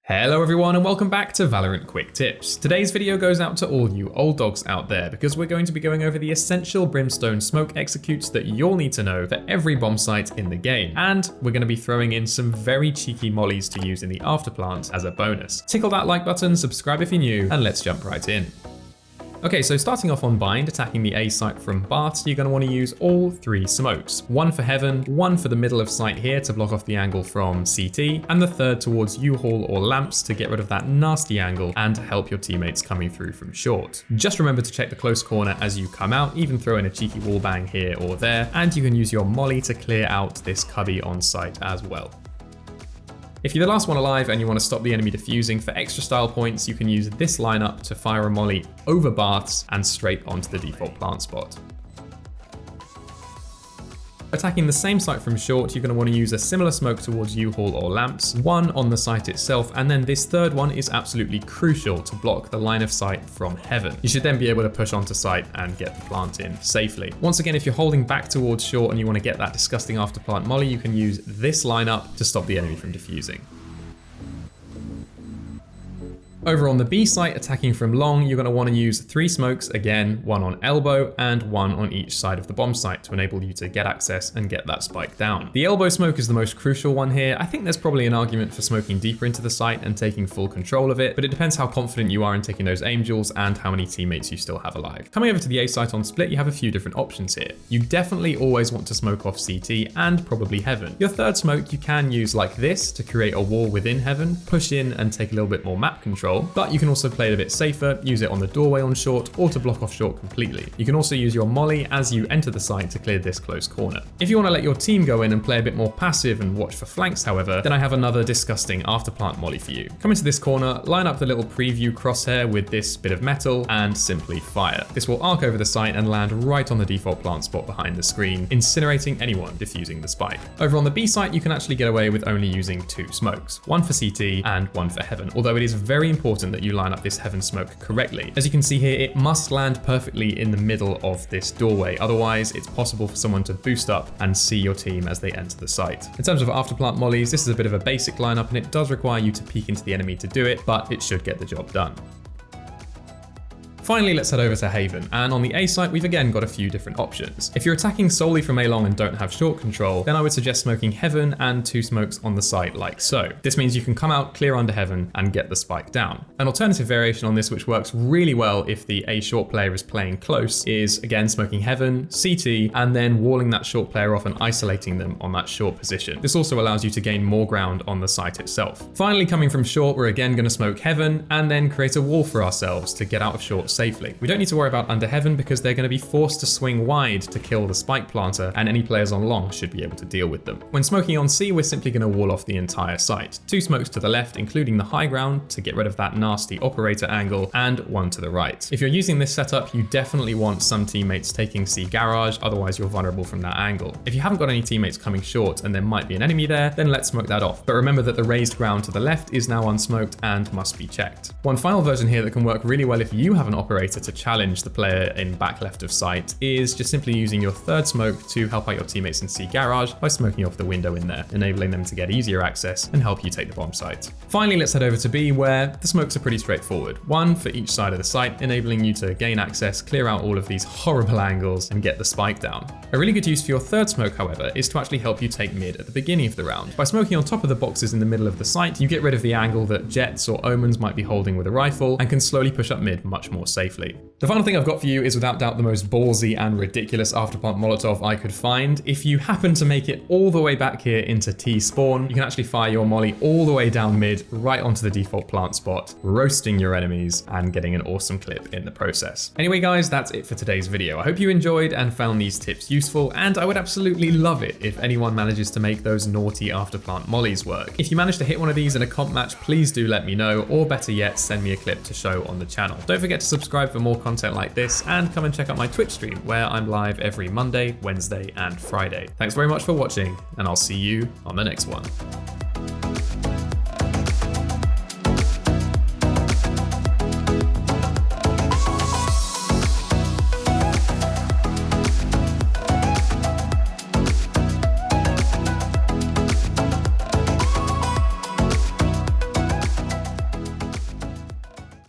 Hello everyone and welcome back to Valorant Quick Tips. Today's video goes out to all you old dogs out there because we're going to be going over the essential Brimstone smoke executes that you'll need to know for every bomb site in the game. And we're going to be throwing in some very cheeky mollies to use in the afterplant as a bonus. Tickle that like button, subscribe if you're new, and let's jump right in. Okay, so starting off on Bind, attacking the A site from Bath, you're going to want to use all three smokes. One for Heaven, one for the middle of site here to block off the angle from CT, and the third towards U-Haul or Lamps to get rid of that nasty angle and help your teammates coming through from short. Just remember to check the close corner as you come out, even throw in a cheeky wall bang here or there, and you can use your molly to clear out this cubby on site as well. If you're the last one alive and you want to stop the enemy defusing, for extra style points, you can use this lineup to fire a molly over baths and straight onto the default plant spot. Attacking the same site from short, you're going to want to use a similar smoke towards U-Haul or Lamps, one on the site itself, and then this third one is absolutely crucial to block the line of sight from Heaven. You should then be able to push onto site and get the plant in safely. Once again, if you're holding back towards short and you want to get that disgusting after plant molly, you can use this lineup to stop the enemy from defusing. Over on the B site, attacking from long, you're going to want to use three smokes, again, one on elbow and one on each side of the bomb site to enable you to get access and get that spike down. The elbow smoke is the most crucial one here. I think there's probably an argument for smoking deeper into the site and taking full control of it, but it depends how confident you are in taking those aim duels and how many teammates you still have alive. Coming over to the A site on split, you have a few different options here. You definitely always want to smoke off CT and probably Heaven. Your third smoke you can use like this to create a wall within Heaven, push in and take a little bit more map control. But you can also play it a bit safer, use it on the doorway on short or to block off short completely. You can also use your molly as you enter the site to clear this close corner. If you want to let your team go in and play a bit more passive and watch for flanks, however, then I have another disgusting afterplant molly for you. Come into this corner, line up the little preview crosshair with this bit of metal and simply fire. This will arc over the site and land right on the default plant spot behind the screen, incinerating anyone defusing the spike. Over on the B site, you can actually get away with only using two smokes, one for CT and one for Heaven, although it is very important that you line up this Heaven smoke correctly. As you can see here, it must land perfectly in the middle of this doorway, otherwise it's possible for someone to boost up and see your team as they enter the site. In terms of afterplant mollies, this is a bit of a basic lineup and it does require you to peek into the enemy to do it, but it should get the job done. Finally, let's head over to Haven, and on the A site, we've again got a few different options. If you're attacking solely from A long and don't have short control, then I would suggest smoking Heaven and two smokes on the site like so. This means you can come out, clear under Heaven, and get the spike down. An alternative variation on this which works really well if the A short player is playing close is, again, smoking Heaven, CT, and then walling that short player off and isolating them on that short position. This also allows you to gain more ground on the site itself. Finally, coming from short, we're again going to smoke Heaven, and then create a wall for ourselves to get out of short safely. We don't need to worry about under Heaven because they're going to be forced to swing wide to kill the spike planter, and any players on long should be able to deal with them. When smoking on C, we're simply going to wall off the entire site. Two smokes to the left, including the high ground to get rid of that nasty operator angle, and one to the right. If you're using this setup, you definitely want some teammates taking C garage, otherwise you're vulnerable from that angle. If you haven't got any teammates coming short and there might be an enemy there, then let's smoke that off. But remember that the raised ground to the left is now unsmoked and must be checked. One final version here that can work really well if you have an operator to challenge the player in back left of sight is just simply using your third smoke to help out your teammates in C garage by smoking off the window in there, enabling them to get easier access and help you take the bomb site. Finally, let's head over to B, where the smokes are pretty straightforward. One for each side of the site, enabling you to gain access, clear out all of these horrible angles, and get the spike down. A really good use for your third smoke, however, is to actually help you take mid at the beginning of the round. By smoking on top of the boxes in the middle of the site, you get rid of the angle that Jets or Omens might be holding with a rifle and can slowly push up mid much more safely. The final thing I've got for you is without doubt the most ballsy and ridiculous afterplant Molotov I could find. If you happen to make it all the way back here into T spawn, you can actually fire your molly all the way down mid, right onto the default plant spot, roasting your enemies and getting an awesome clip in the process. Anyway guys, that's it for today's video. I hope you enjoyed and found these tips useful, and I would absolutely love it if anyone manages to make those naughty afterplant mollies work. If you manage to hit one of these in a comp match, please do let me know, or better yet, send me a clip to show on the channel. Don't forget to subscribe for more content like this, and come and check out my Twitch stream where I'm live every Monday, Wednesday, and Friday. Thanks very much for watching, and I'll see you on the next one.